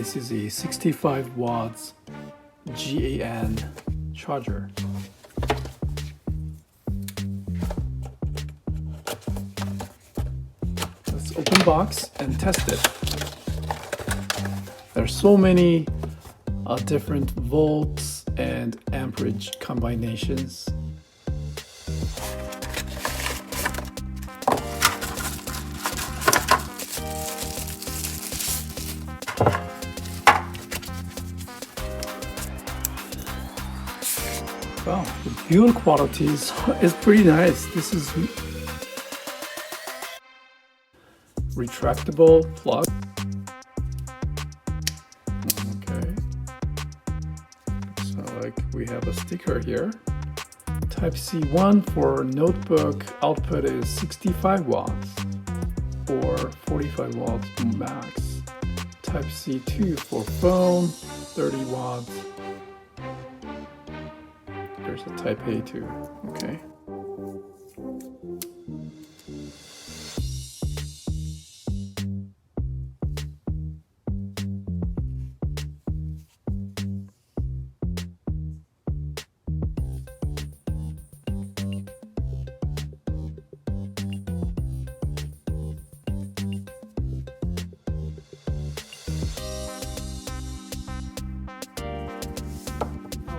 This is a 65 watts GaN charger. Let's open box and test it. There are so many different volts and amperage combinations. Wow, the build quality is pretty nice. This is retractable plug. Okay, so like we have a sticker here. Type C 1 for notebook output is 65 watts or 45 watts max. Type C 2 for phone, 30 watts. There's a Type A too, okay.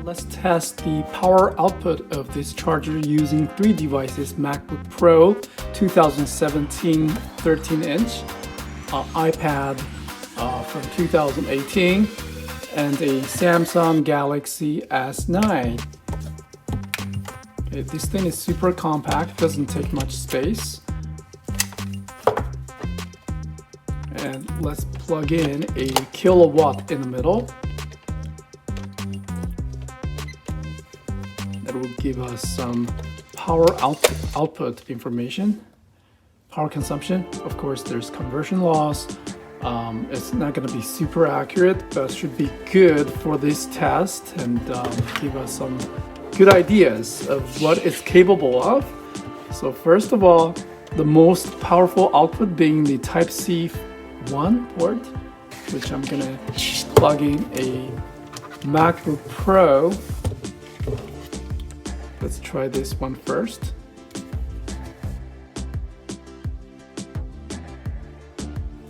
Let's test the power output of this charger using 3 devices: MacBook Pro 2017 13-inch, iPad from 2018, and a Samsung Galaxy S9. Okay, this thing is super compact, doesn't take much space. And let's plug in a kilowatt in the middle. That will give us some power output information. Power consumption, of course, there's conversion loss. It's not going to be super accurate, but should be good for this test and give us some good ideas of what it's capable of. So first of all, the most powerful output being the Type C 1 port, which I'm going to plug in a MacBook Pro. Let's try this one first.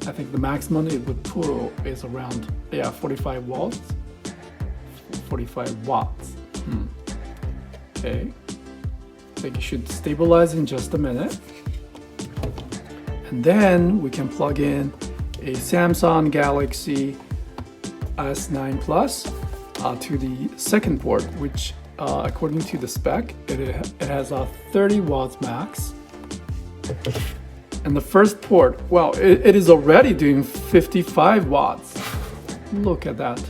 I think the maximum it would pull is around 45 watts. 45 watts. Okay. I think it should stabilize in just a minute. And then we can plug in a Samsung Galaxy S9 Plus to the second port, which according to the spec, it has a 30 watts max. And the first port, well, it is already doing 55 watts. Look at that.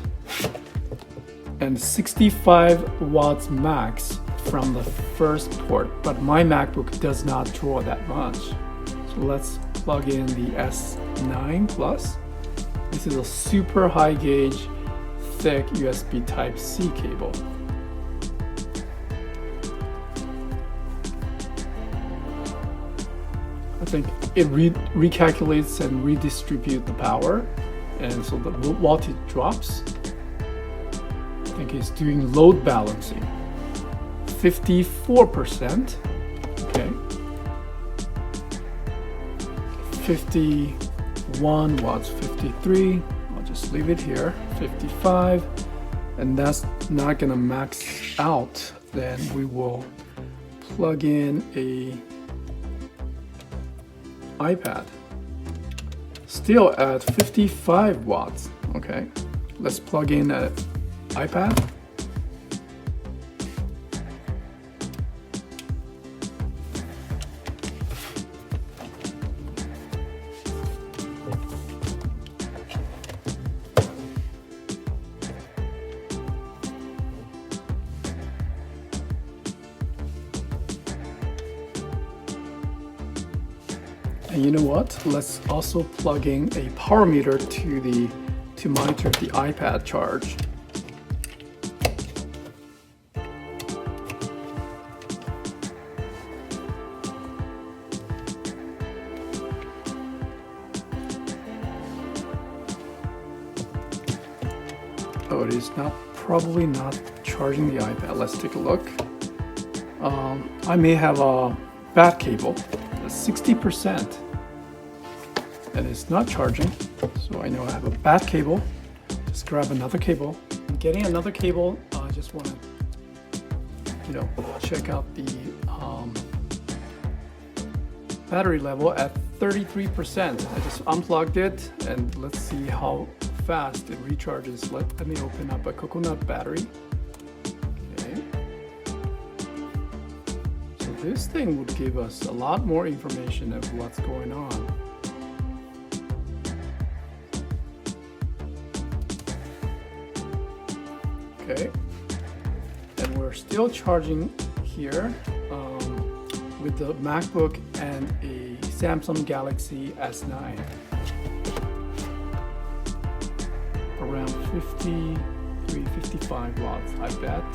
And 65 watts max from the first port, but my MacBook does not draw that much. So let's plug in the S9 Plus. This is a super high gauge, thick USB Type-C cable. I think it recalculates and redistributes the power, and so the voltage drops. I think it's doing load balancing. 54%. Okay. 51 watts, 53. I'll just leave it here. 55, and that's not gonna max out. Then we will plug in a iPad, still at 55 watts. Okay, let's plug in an iPad. And you know what? Let's also plug in a power meter to monitor the iPad charge. so it is probably not charging the iPad. Let's take a look. I may have a bad cable, 60%, and it's not charging. So I know I have a bad cable. Just grab another cable. Getting another cable, I just want to, check out the battery level at 33%. I just unplugged it, and let's see how fast it recharges. Let me open up a coconut battery. Okay. So this thing would give us a lot more information of what's going on. Okay, and we're still charging here with the MacBook and a Samsung Galaxy S9. Around 53, 55 watts, I bet.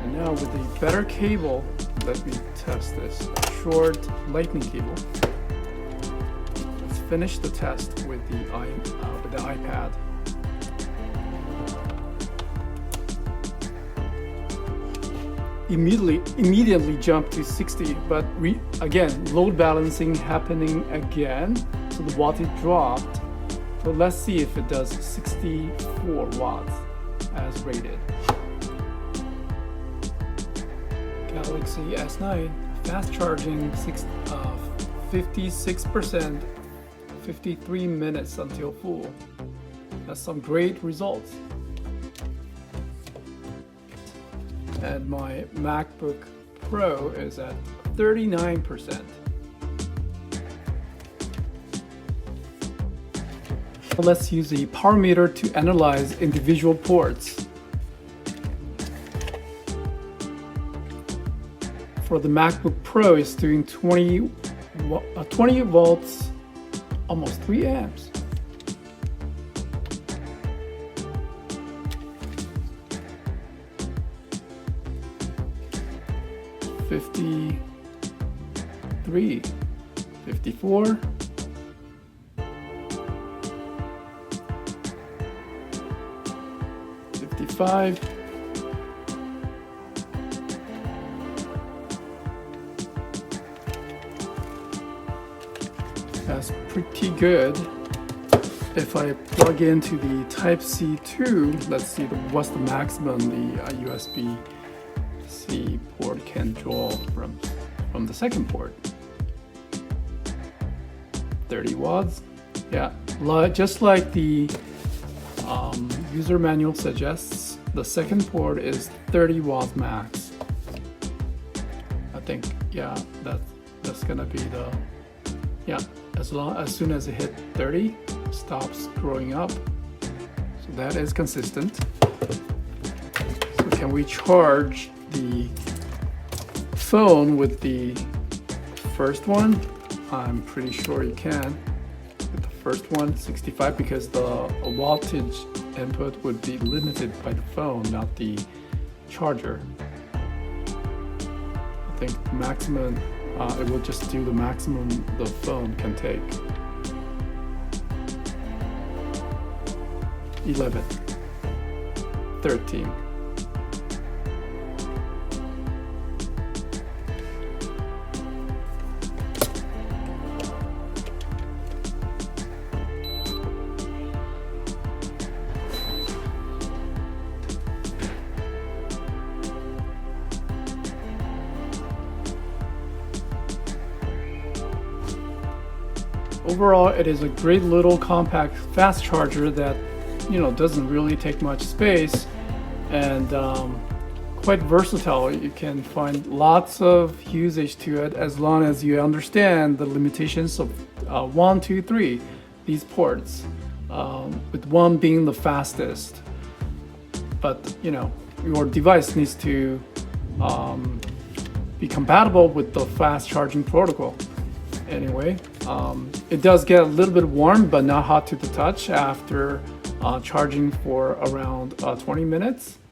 And now with a better cable, let me test this. A short lightning cable. Let's finish the test with the iPad. Immediately jump to 60, but again, load balancing happening again, so the wattage dropped. So let's see if it does 64 watts as rated. Galaxy S9, fast charging, 56%, 53 minutes until full. That's some great results. And my MacBook Pro is at 39%. Let's use the power meter to analyze individual ports. For the MacBook Pro, it's doing 20 volts, almost 3 amps. $53, $54, $55, that's pretty good. If I plug into the Type-C 2, let's see what's the maximum the USB-C port can draw from the second port. 30 watts. Yeah, just like the user manual suggests, the second port is 30 watts max. I think, yeah, that's gonna be the, yeah, as soon as it hit 30, it stops growing up. So that is consistent. So can we charge the phone with the first one? I'm pretty sure you can. With the first one, 65, because the voltage input would be limited by the phone, not the charger. I think maximum, it will just do the maximum the phone can take. 11, 13. Overall, it is a great little compact fast charger that doesn't really take much space, and quite versatile. You can find lots of usage to it as long as you understand the limitations of 1, 2, 3, these ports, with one being the fastest. But your device needs to be compatible with the fast charging protocol. Anyway, it does get a little bit warm, but not hot to the touch after charging for around 20 minutes.